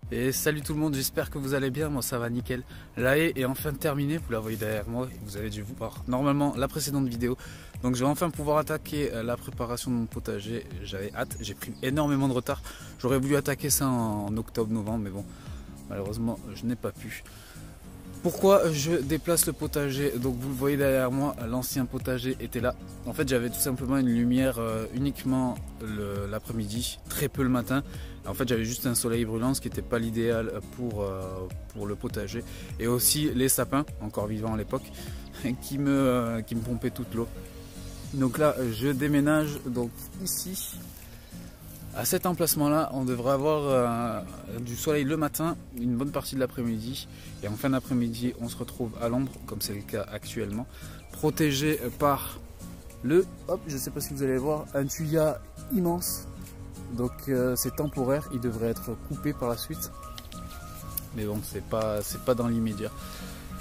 Et salut tout le monde, j'espère que vous allez bien, moi ça va nickel. La haie est enfin terminée, vous la voyez derrière moi, vous avez dû voir normalement la précédente vidéo. Donc je vais enfin pouvoir attaquer la préparation de mon potager, j'avais hâte, j'ai pris énormément de retard. J'aurais voulu attaquer ça en octobre-novembre, mais bon, malheureusement je n'ai pas pu. Pourquoi je déplace le potager? Donc vous le voyez derrière moi, l'ancien potager était là. En fait j'avais tout simplement une lumière uniquement l'après-midi, très peu le matin. En fait j'avais juste un soleil brûlant, ce qui n'était pas l'idéal pour le potager. Et aussi les sapins, encore vivants à l'époque, qui me pompaient toute l'eau. Donc là je déménage donc ici. À cet emplacement-là, on devrait avoir du soleil le matin, une bonne partie de l'après-midi. Et en fin d'après-midi, on se retrouve à l'ombre, comme c'est le cas actuellement, protégé par je ne sais pas si vous allez voir, un tuya immense. Donc c'est temporaire, il devrait être coupé par la suite. Mais bon, c'est pas dans l'immédiat.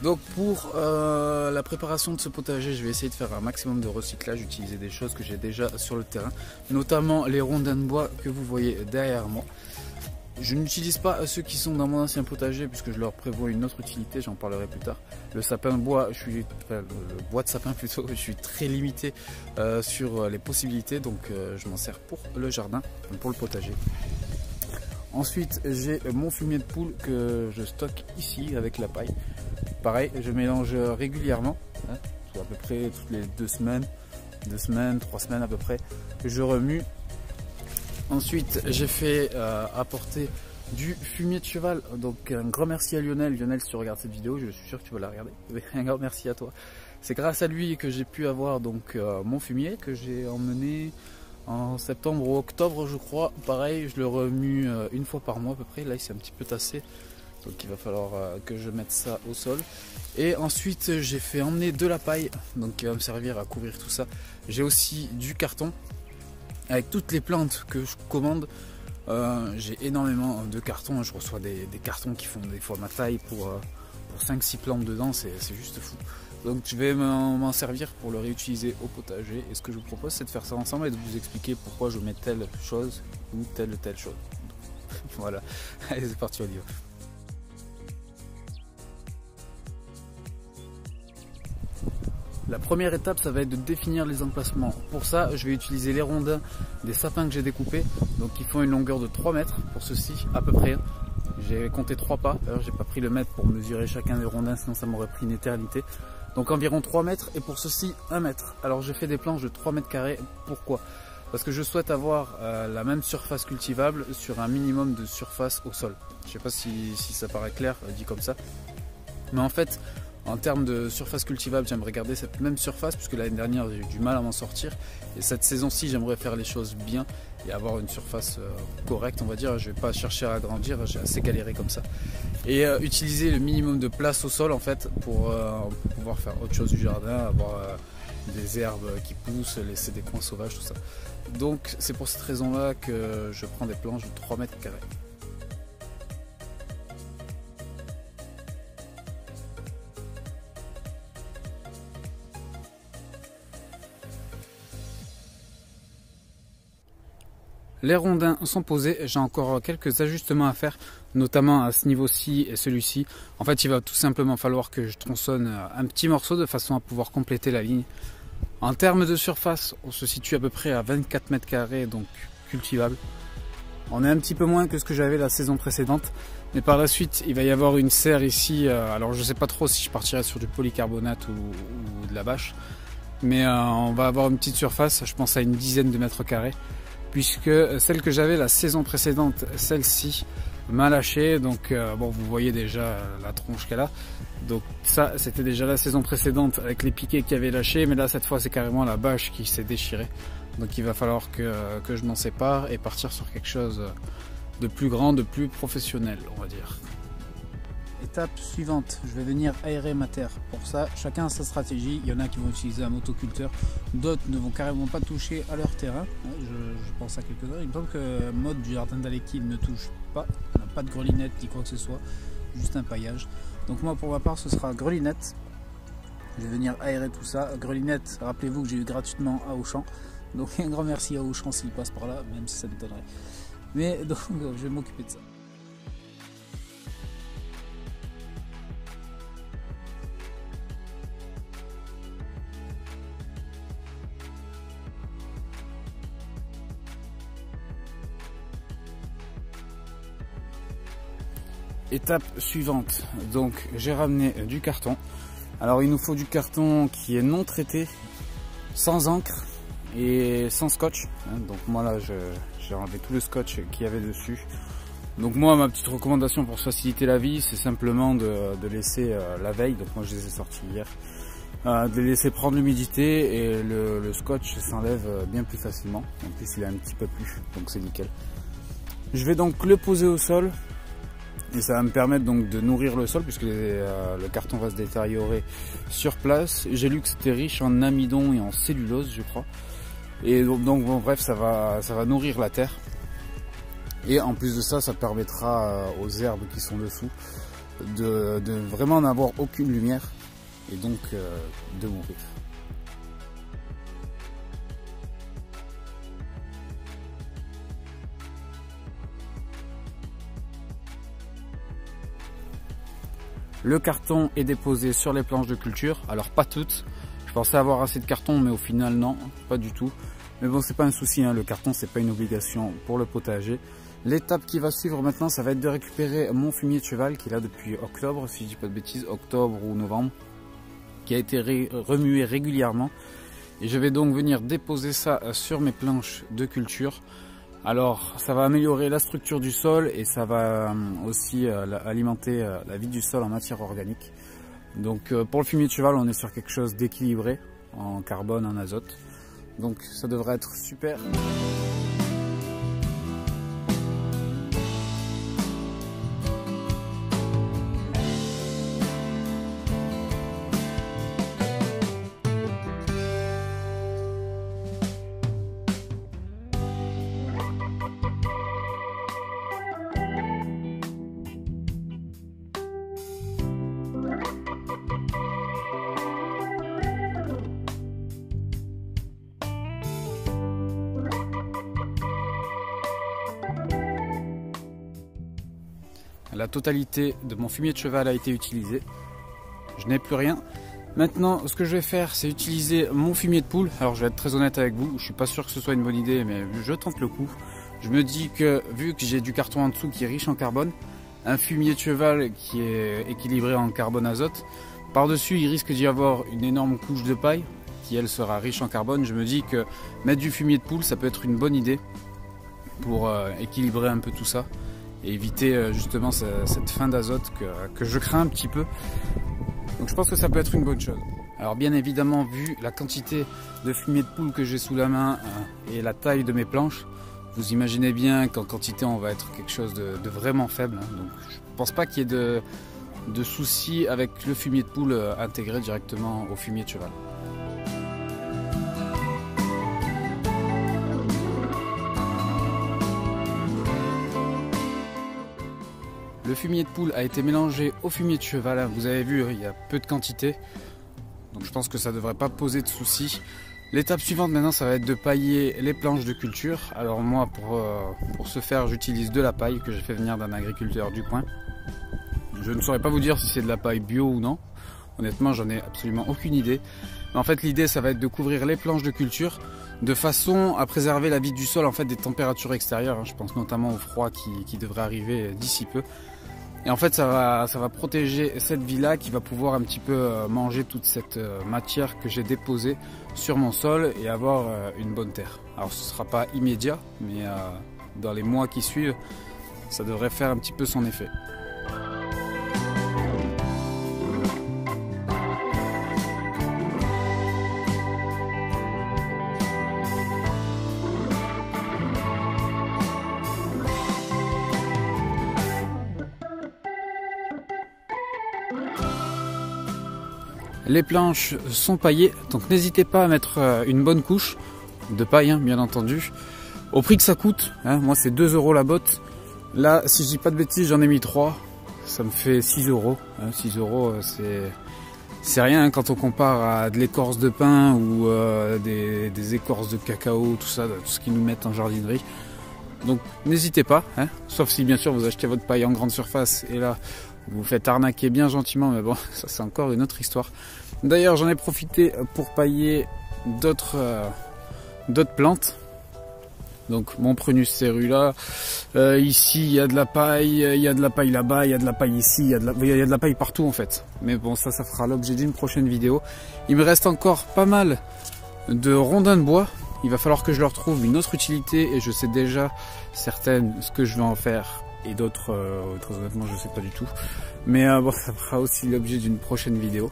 Donc pour la préparation de ce potager, je vais essayer de faire un maximum de recyclage, utiliser des choses que j'ai déjà sur le terrain, notamment les rondins de bois que vous voyez derrière moi. Je n'utilise pas ceux qui sont dans mon ancien potager puisque je leur prévois une autre utilité, j'en parlerai plus tard. Le sapin de bois, le bois de sapin plutôt, je suis très limité sur les possibilités, donc je m'en sers pour le jardin, pour le potager. Ensuite, j'ai mon fumier de poule que je stocke ici avec la paille. Pareil, je mélange régulièrement, hein, à peu près toutes les 2 semaines, 3 semaines à peu près, je remue. Ensuite, j'ai fait apporter du fumier de cheval. Donc un grand merci à Lionel. Lionel, si tu regardes cette vidéo, je suis sûr que tu vas la regarder. Un grand merci à toi. C'est grâce à lui que j'ai pu avoir donc mon fumier que j'ai emmené en septembre ou octobre, je crois. Pareil, je le remue une fois par mois à peu près. Là, il s'est un petit peu tassé. Donc il va falloir que je mette ça au sol. Et ensuite j'ai fait emmener de la paille, donc qui va me servir à couvrir tout ça. J'ai aussi du carton avec toutes les plantes que je commande. J'ai énormément de cartons, je reçois des cartons qui font des fois ma taille pour 5-6 plantes dedans, c'est juste fou. Donc je vais m'en servir pour le réutiliser au potager. Et ce que je vous propose, c'est de faire ça ensemble et de vous expliquer pourquoi je mets telle chose ou telle chose. Voilà, allez c'est parti, on y va. La première étape, ça va être de définir les emplacements. Pour ça, je vais utiliser les rondins des sapins que j'ai découpés. Donc ils font une longueur de 3 mètres pour ceux-ci, à peu près. J'ai compté 3 pas, d'ailleurs j'ai pas pris le mètre pour mesurer chacun des rondins, sinon ça m'aurait pris une éternité. Donc environ 3 mètres et pour ceux-ci 1 mètre. Alors j'ai fait des planches de 3 mètres carrés, pourquoi? Parce que je souhaite avoir la même surface cultivable sur un minimum de surface au sol. Je sais pas si ça paraît clair dit comme ça. Mais en fait, en termes de surface cultivable, j'aimerais garder cette même surface puisque l'année dernière j'ai eu du mal à m'en sortir. Et cette saison-ci, j'aimerais faire les choses bien et avoir une surface correcte, on va dire. Je ne vais pas chercher à agrandir, j'ai assez galéré comme ça. Et utiliser le minimum de place au sol en fait pour pouvoir faire autre chose du jardin, avoir des herbes qui poussent, laisser des coins sauvages, tout ça. Donc c'est pour cette raison-là que je prends des planches de 3 mètres carrés. Les rondins sont posés, j'ai encore quelques ajustements à faire, notamment à ce niveau-ci et celui-ci. En fait, il va tout simplement falloir que je tronçonne un petit morceau de façon à pouvoir compléter la ligne. En termes de surface, on se situe à peu près à 24 mètres carrés, donc cultivable. On est un petit peu moins que ce que j'avais la saison précédente, mais par la suite, il va y avoir une serre ici. Alors, je ne sais pas trop si je partirai sur du polycarbonate ou de la bâche, mais on va avoir une petite surface, je pense à une dizaine de mètres carrés. Puisque celle que j'avais la saison précédente, celle-ci m'a lâché, donc bon, vous voyez déjà la tronche qu'elle a. Donc ça, c'était déjà la saison précédente avec les piquets qui avaient lâché, mais là cette fois c'est carrément la bâche qui s'est déchirée. Donc il va falloir que je m'en sépare et partir sur quelque chose de plus grand, de plus professionnel, on va dire. Étape suivante, je vais venir aérer ma terre. Pour ça, chacun a sa stratégie. Il y en a qui vont utiliser un motoculteur, d'autres ne vont carrément pas toucher à leur terrain. Je pense à quelques-uns. Il me semble que mode du jardin d'Aleki ne touche pas. On n'a pas de grelinette ni quoi que ce soit, juste un paillage. Donc moi pour ma part ce sera grelinette. Je vais venir aérer tout ça. Grelinette, rappelez-vous que j'ai eu gratuitement à Auchan. Donc un grand merci à Auchan s'il passe par là, même si ça m'étonnerait. Mais donc je vais m'occuper de ça. Étape suivante, donc j'ai ramené du carton. Alors il nous faut du carton qui est non traité, sans encre et sans scotch. Donc moi là j'ai enlevé tout le scotch qu'il y avait dessus. Donc moi ma petite recommandation pour faciliter la vie, c'est simplement de laisser la veille, donc moi je les ai sortis hier, de les laisser prendre l'humidité et le scotch s'enlève bien plus facilement. En plus il est un petit peu plus, donc c'est nickel. Je vais donc le poser au sol. Et ça va me permettre donc de nourrir le sol puisque le carton va se détériorer sur place. J'ai lu que c'était riche en amidon et en cellulose, je crois. Et donc bon, bref, ça va nourrir la terre. Et en plus de ça, ça permettra aux herbes qui sont dessous de vraiment n'avoir aucune lumière et donc de mourir. Le carton est déposé sur les planches de culture, alors pas toutes. Je pensais avoir assez de carton, mais au final non, pas du tout. Mais bon, c'est pas un souci, hein. Le carton c'est pas une obligation pour le potager. L'étape qui va suivre maintenant, ça va être de récupérer mon fumier de cheval qui est là depuis octobre, si je dis pas de bêtises, octobre ou novembre, qui a été remué régulièrement. Et je vais donc venir déposer ça sur mes planches de culture. Alors ça va améliorer la structure du sol et ça va aussi alimenter la vie du sol en matière organique. Donc pour le fumier de cheval, on est sur quelque chose d'équilibré en carbone, en azote. Donc ça devrait être super. La totalité de mon fumier de cheval a été utilisée. Je n'ai plus rien. Maintenant, ce que je vais faire, c'est utiliser mon fumier de poule. Alors, je vais être très honnête avec vous. Je suis pas sûr que ce soit une bonne idée, mais je tente le coup. Je me dis que, vu que j'ai du carton en dessous qui est riche en carbone, un fumier de cheval qui est équilibré en carbone azote, par-dessus, il risque d'y avoir une énorme couche de paille qui, elle, sera riche en carbone. Je me dis que mettre du fumier de poule, ça peut être une bonne idée pour équilibrer un peu tout ça. Et éviter justement cette fin d'azote que je crains un petit peu. Donc je pense que ça peut être une bonne chose. Alors bien évidemment, vu la quantité de fumier de poule que j'ai sous la main et la taille de mes planches, vous imaginez bien qu'en quantité on va être quelque chose de vraiment faible. Donc je ne pense pas qu'il y ait de soucis avec le fumier de poule intégré directement au fumier de cheval. Le fumier de poule a été mélangé au fumier de cheval. Vous avez vu, il y a peu de quantité. Donc je pense que ça ne devrait pas poser de soucis. L'étape suivante maintenant, ça va être de pailler les planches de culture. Alors moi, pour ce faire, j'utilise de la paille que j'ai fait venir d'un agriculteur du coin. Je ne saurais pas vous dire si c'est de la paille bio ou non. Honnêtement, j'en ai absolument aucune idée. Mais en fait, l'idée, ça va être de couvrir les planches de culture de façon à préserver la vie du sol en fait, des températures extérieures. Je pense notamment au froid qui devrait arriver d'ici peu. Et en fait, ça va protéger cette vie-là qui va pouvoir un petit peu manger toute cette matière que j'ai déposée sur mon sol et avoir une bonne terre. Alors, ce ne sera pas immédiat, mais dans les mois qui suivent, ça devrait faire un petit peu son effet. Les planches sont paillées, donc n'hésitez pas à mettre une bonne couche de paille, hein, bien entendu. Au prix que ça coûte, hein, moi c'est 2 € la botte. Là, si je dis pas de bêtises, j'en ai mis 3. Ça me fait 6 €. Hein, 6 € c'est rien hein, quand on compare à de l'écorce de pain ou des écorces de cacao, tout ça, tout ce qu'ils nous mettent en jardinerie. Donc n'hésitez pas, hein, sauf si bien sûr vous achetez votre paille en grande surface et là vous vous faites arnaquer bien gentiment, mais bon, ça c'est encore une autre histoire. D'ailleurs, j'en ai profité pour pailler d'autres plantes. Donc mon prunus cerula, ici il y a de la paille, il y a de la paille là-bas, il y a de la paille ici, il y a de la paille partout en fait. Mais bon, ça fera l'objet d'une prochaine vidéo. Il me reste encore pas mal de rondins de bois. Il va falloir que je leur trouve une autre utilité et je sais déjà certaines ce que je vais en faire et d'autres, honnêtement je sais pas du tout. Mais bon, ça fera aussi l'objet d'une prochaine vidéo.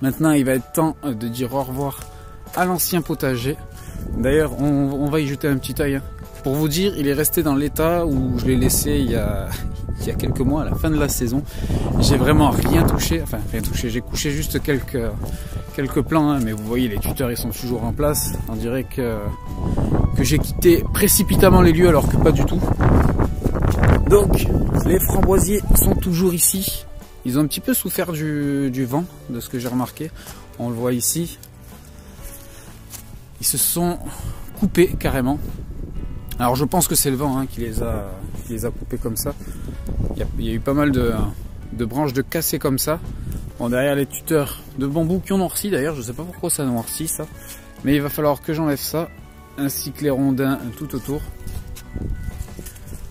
Maintenant il va être temps de dire au revoir à l'ancien potager. D'ailleurs on va y jeter un petit œil. Hein. Pour vous dire, il est resté dans l'état où je l'ai laissé il y a quelques mois, à la fin de la saison. J'ai vraiment rien touché, enfin rien touché, j'ai couché juste quelques plants, hein, mais vous voyez les tuteurs ils sont toujours en place. On dirait que j'ai quitté précipitamment les lieux alors que pas du tout. Donc les framboisiers sont toujours ici. Ils ont un petit peu souffert du vent, de ce que j'ai remarqué. On le voit ici. Ils se sont coupés carrément. Alors je pense que c'est le vent hein, qui les a coupés comme ça. Il y a eu pas mal de branches de cassées comme ça. Bon, derrière les tuteurs de bambou qui ont noirci d'ailleurs, je sais pas pourquoi ça noircit ça. Mais il va falloir que j'enlève ça, ainsi que les rondins tout autour.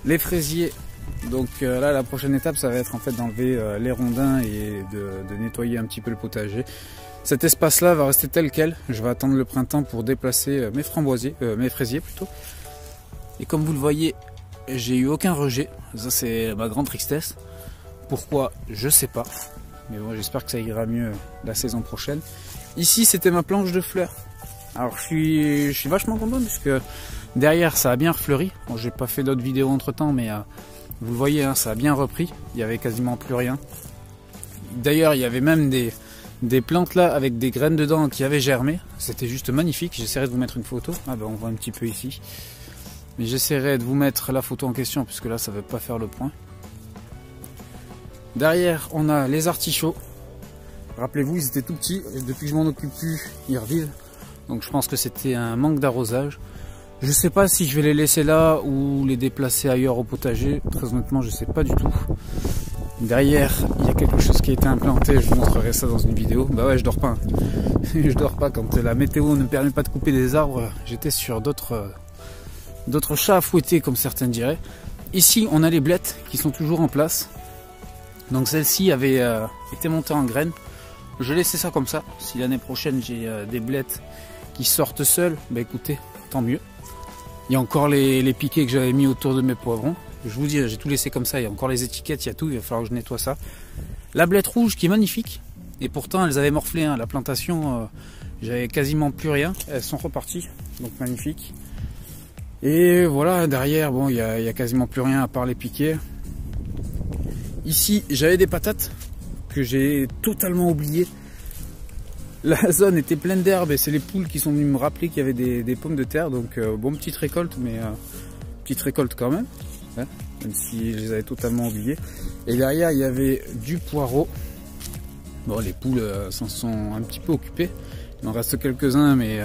Les fraisiers, donc là la prochaine étape ça va être en fait d'enlever les rondins et de nettoyer un petit peu le potager. Cet espace là va rester tel quel, je vais attendre le printemps pour déplacer mes fraisiers plutôt. Et comme vous le voyez, j'ai eu aucun rejet, ça c'est ma grande tristesse. Pourquoi, je sais pas. Mais bon, j'espère que ça ira mieux la saison prochaine. Ici, c'était ma planche de fleurs. Alors, je suis vachement content puisque derrière, ça a bien refleuri. Bon, j'ai pas fait d'autres vidéos entre temps, mais vous le voyez, hein, ça a bien repris. Il y avait quasiment plus rien. D'ailleurs, il y avait même des plantes là avec des graines dedans qui avaient germé. C'était juste magnifique. J'essaierai de vous mettre une photo. Ah ben, on voit un petit peu ici. Mais j'essaierai de vous mettre la photo en question puisque là, ça ne veut pas faire le point. Derrière, on a les artichauts. Rappelez-vous, ils étaient tout petits. Et depuis que je m'en occupe plus, ils revivent. Donc je pense que c'était un manque d'arrosage. Je ne sais pas si je vais les laisser là ou les déplacer ailleurs au potager. Très honnêtement, je ne sais pas du tout. Derrière, il y a quelque chose qui a été implanté. Je vous montrerai ça dans une vidéo. Bah ouais, je dors pas. Hein. Je dors pas quand la météo ne me permet pas de couper des arbres. J'étais sur d'autres chats à fouetter, comme certains diraient. Ici, on a les blettes qui sont toujours en place. Donc celle-ci avait été montée en graines. Je laissais ça comme ça. Si l'année prochaine j'ai des blettes qui sortent seules, bah écoutez, tant mieux. Il y a encore les piquets que j'avais mis autour de mes poivrons. Je vous dis, j'ai tout laissé comme ça. Il y a encore les étiquettes, il y a tout. Il va falloir que je nettoie ça. La blette rouge qui est magnifique. Et pourtant elles avaient morflé. Hein. La plantation, j'avais quasiment plus rien. Elles sont reparties. Donc magnifique. Et voilà, derrière, bon, il y a quasiment plus rien à part les piquets. Ici, j'avais des patates que j'ai totalement oubliées. La zone était pleine d'herbes et c'est les poules qui sont venues me rappeler qu'il y avait des pommes de terre. Donc, bon, petite récolte, mais petite récolte quand même. Hein, même si je les avais totalement oubliées. Et derrière, il y avait du poireau. Bon, les poules s'en sont un petit peu occupées. Il en reste quelques-uns, mais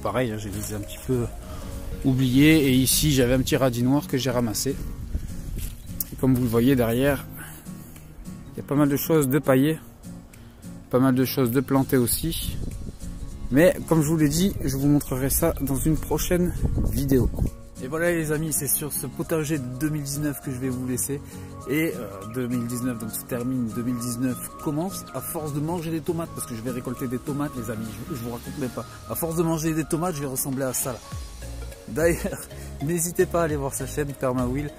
pareil, je les ai un petit peu oubliés. Et ici, j'avais un petit radis noir que j'ai ramassé. Et comme vous le voyez derrière, il y a pas mal de choses de pailler, pas mal de choses de planter aussi. Mais comme je vous l'ai dit, je vous montrerai ça dans une prochaine vidéo. Et voilà les amis, c'est sur ce potager de 2019 que je vais vous laisser. Et 2019 donc se termine, 2019 commence. À force de manger des tomates, parce que je vais récolter des tomates les amis, je vous raconte même pas. À force de manger des tomates, je vais ressembler à ça là. D'ailleurs, n'hésitez pas à aller voir sa chaîne Permawill.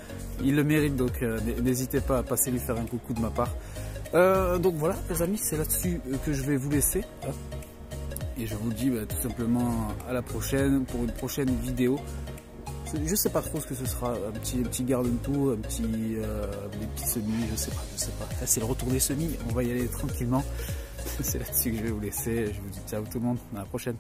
Il le mérite, donc n'hésitez pas à passer lui faire un coucou de ma part. Donc voilà les amis, c'est là-dessus que je vais vous laisser. Et je vous dis tout simplement à la prochaine pour une prochaine vidéo. Je sais pas trop ce que ce sera, un petit garden-tour, des petits semis, je sais pas. Là c'est le retour des semis, on va y aller tranquillement. C'est là-dessus que je vais vous laisser. Je vous dis ciao tout le monde, à la prochaine.